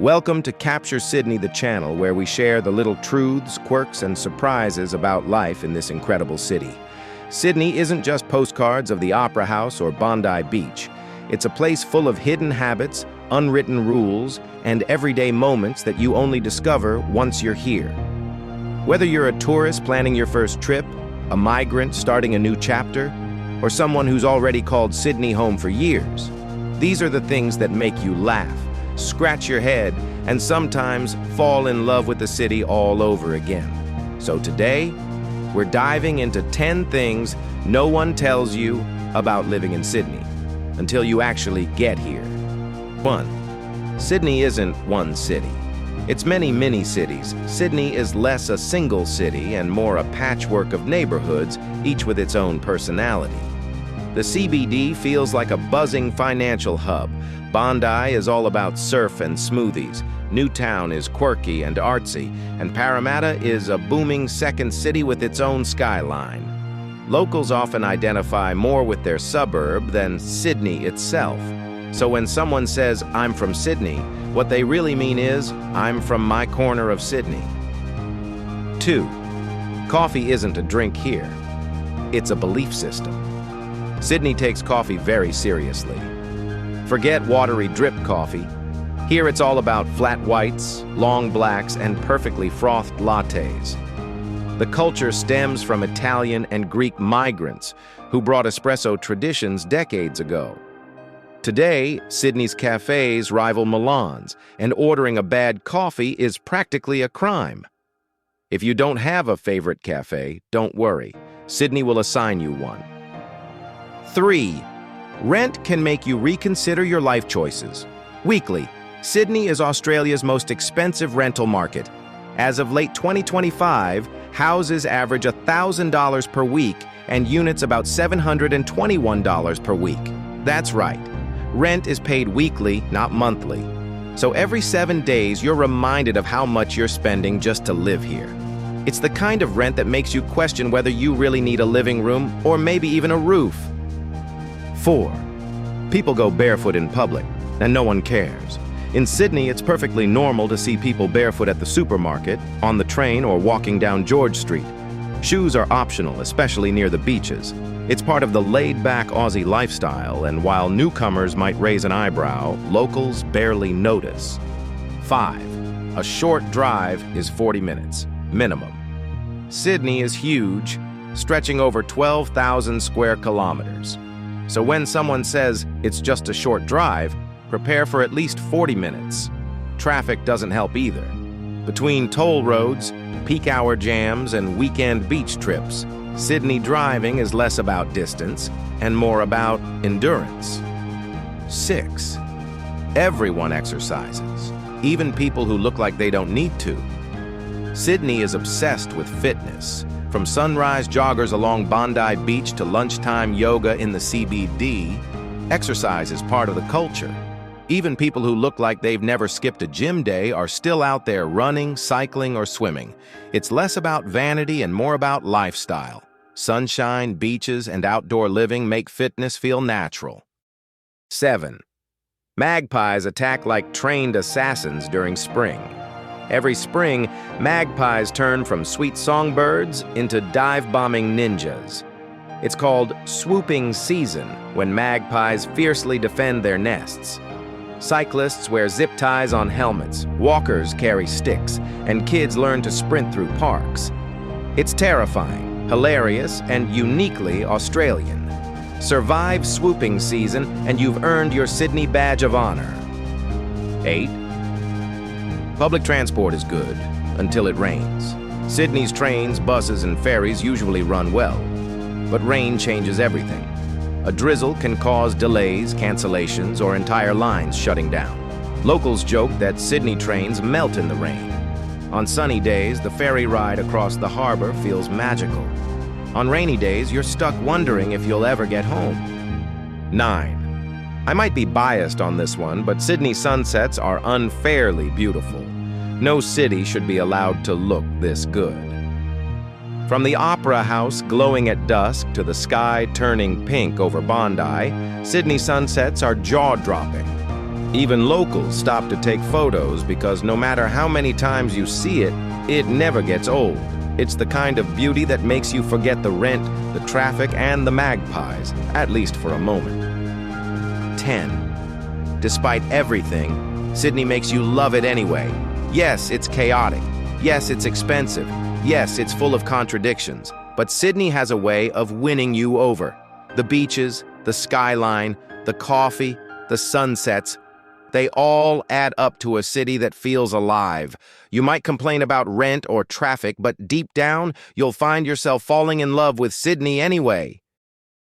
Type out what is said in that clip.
Welcome to Capture Sydney, the channel where we share the little truths, quirks, and surprises about life in this incredible city. Sydney isn't just postcards of the Opera House or Bondi Beach. It's a place full of hidden habits, unwritten rules, and everyday moments that you only discover once you're here. Whether you're a tourist planning your first trip, a migrant starting a new chapter, or someone who's already called Sydney home for years, these are the things that make you laugh, scratch your head, and sometimes fall in love with the city all over again. So today, we're diving into 10 things no one tells you about living in Sydney until you actually get here. 1. Sydney isn't one city. It's many mini-cities. Sydney is less a single city and more a patchwork of neighborhoods, each with its own personality. The CBD feels like a buzzing financial hub. Bondi is all about surf and smoothies. Newtown is quirky and artsy, and Parramatta is a booming second city with its own skyline. Locals often identify more with their suburb than Sydney itself. So when someone says, "I'm from Sydney," what they really mean is, "I'm from my corner of Sydney." 2. Coffee isn't a drink here. It's a belief system. Sydney takes coffee very seriously. Forget watery drip coffee. Here it's all about flat whites, long blacks, and perfectly frothed lattes. The culture stems from Italian and Greek migrants who brought espresso traditions decades ago. Today, Sydney's cafes rival Milan's, and ordering a bad coffee is practically a crime. If you don't have a favorite cafe, don't worry. Sydney will assign you one. 3. Rent can make you reconsider your life choices. Weekly, Sydney is Australia's most expensive rental market. As of late 2025, houses average $1,000 per week and units about $721 per week. That's right. Rent is paid weekly, not monthly. So every 7 days, you're reminded of how much you're spending just to live here. It's the kind of rent that makes you question whether you really need a living room or maybe even a roof. 4. People go barefoot in public, and no one cares. In Sydney, it's perfectly normal to see people barefoot at the supermarket, on the train, or walking down George Street. Shoes are optional, especially near the beaches. It's part of the laid-back Aussie lifestyle, and while newcomers might raise an eyebrow, locals barely notice. 5. A short drive is 40 minutes, minimum. Sydney is huge, stretching over 12,000 square kilometers. So when someone says it's just a short drive, prepare for at least 40 minutes. Traffic doesn't help either. Between toll roads, peak hour jams, and weekend beach trips, Sydney driving is less about distance and more about endurance. 6. Everyone exercises, even people who look like they don't need to. Sydney is obsessed with fitness. From sunrise joggers along Bondi Beach to lunchtime yoga in the CBD, exercise is part of the culture. Even people who look like they've never skipped a gym day are still out there running, cycling, or swimming. It's less about vanity and more about lifestyle. Sunshine, beaches, and outdoor living make fitness feel natural. 7. Magpies attack like trained assassins during spring. Every spring, magpies turn from sweet songbirds into dive-bombing ninjas. It's called swooping season, when magpies fiercely defend their nests. Cyclists wear zip ties on helmets, walkers carry sticks, and kids learn to sprint through parks. It's terrifying, hilarious, and uniquely Australian. Survive swooping season, and you've earned your Sydney Badge of Honor. 8. Public transport is good until it rains. Sydney's trains, buses, and ferries usually run well, but rain changes everything. A drizzle can cause delays, cancellations, or entire lines shutting down. Locals joke that Sydney trains melt in the rain. On sunny days, the ferry ride across the harbour feels magical. On rainy days, you're stuck wondering if you'll ever get home. 9. I might be biased on this one, but Sydney sunsets are unfairly beautiful. No city should be allowed to look this good. From the Opera House glowing at dusk to the sky turning pink over Bondi, Sydney sunsets are jaw-dropping. Even locals stop to take photos because no matter how many times you see it, it never gets old. It's the kind of beauty that makes you forget the rent, the traffic, and the magpies, at least for a moment. 10. Despite everything, Sydney makes you love it anyway. Yes, it's chaotic. Yes, it's expensive. Yes, it's full of contradictions. But Sydney has a way of winning you over. The beaches, the skyline, the coffee, the sunsets, they all add up to a city that feels alive. You might complain about rent or traffic, but deep down, you'll find yourself falling in love with Sydney anyway.